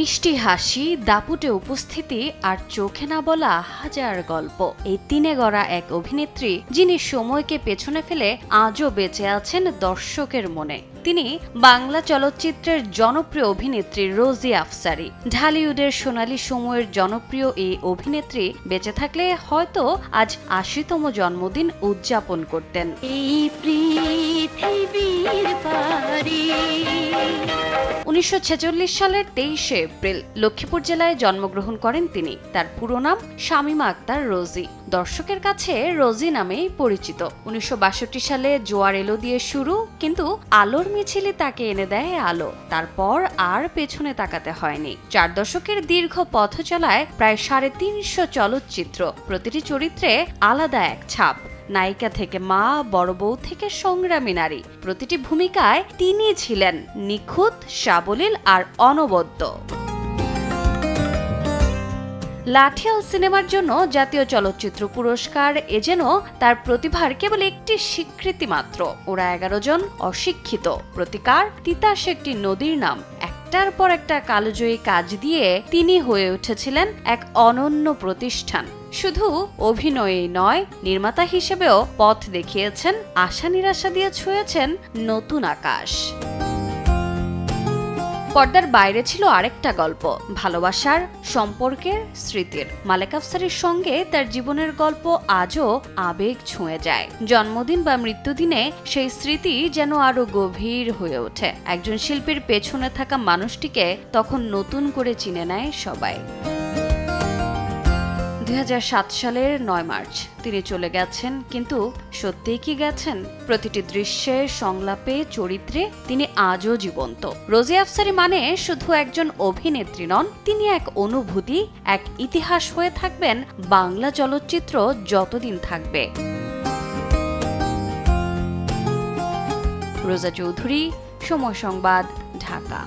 মিষ্টি হাসি, দাপুটে উপস্থিতি আর চোখে না বলা হাজার গল্প, এই তিনে গড়া এক অভিনেত্রী যিনি সময়কে পেছনে ফেলে আজও বেঁচে আছেন দর্শকের মনে। তিনি বাংলা চলচ্চিত্রের জনপ্রিয় অভিনেত্রী রোজি আফসারি। ঢালিউডের সোনালী সময়ের জনপ্রিয় এই অভিনেত্রী বেঁচে থাকলে হয়তো আজ ৮০তম জন্মদিন উদযাপন করতেন। ১৯৪৬ সালের ২৩শে এপ্রিল লক্ষ্মীপুর জেলায় জন্মগ্রহণ করেন তিনি। তার পুরো নাম শামীমা আক্তার রোজি। দর্শকের কাছে রোজি নামেই পরিচিত। ১৯৬২ সালে জোয়ার এলো দিয়ে শুরু, কিন্তু আলোর মিছিলে তাকে এনে দেয় আলো। তারপর আর পেছনে তাকাতে হয়নি। ৪ দশকের দীর্ঘ পথ চলায় প্রায় ৩৫০ চলচ্চিত্র, প্রতিটি চরিত্রে আলাদা এক ছাপ। নায়িকা থেকে মা, বড় বউ থেকে সংগ্রামী নারী, প্রতিটি ভূমিকায় তিনি ছিলেন নিখুঁত, সাবলীল আর অনবদ্য। লাঠিয়াল সিনেমার জন্য জাতীয় চলচ্চিত্র পুরস্কার এ যেন তার প্রতিভার কেবল একটি স্বীকৃতি মাত্র। ওরা ১১ জন অশিক্ষিত, প্রতিকার, তিতাস একটি নদীর নাম, একটার পর একটা কালজয়ী কাজ দিয়ে তিনি হয়ে উঠেছিলেন এক অনন্য প্রতিষ্ঠান। শুধু অভিনয়েই নয়, নির্মাতা হিসেবেও পথ দেখিয়েছেন, আশা নিরাশা দিয়ে ছুঁয়েছেন নতুন আকাশ। পর্দার বাইরে ছিল আরেকটা গল্প, ভালোবাসার, সম্পর্কের, স্মৃতির। মালেক আফসারির সঙ্গে তার জীবনের গল্প আজও আবেগ ছুঁয়ে যায়। জন্মদিন বা মৃত্যুদিনে সেই স্মৃতি যেন আরো গভীর হয়ে ওঠে। একজন শিল্পীর পেছনে থাকা মানুষটিকে তখন নতুন করে চিনে নেয় সবাই। ২০০৭ সালের ৯ মার্চ তিনি চলে গেছেন, কিন্তু সত্যিই কি গেছেন? প্রতিটি দৃশ্যে, সংলাপে, চরিত্রে তিনি আজও জীবন্ত। রোজি আফসারি মানে শুধু একজন অভিনেত্রী নন, তিনি এক অনুভূতি, এক ইতিহাস হয়ে থাকবেন বাংলা চলচ্চিত্র যতদিন থাকবে। রোজা চৌধুরী, সময় সংবাদ, ঢাকা।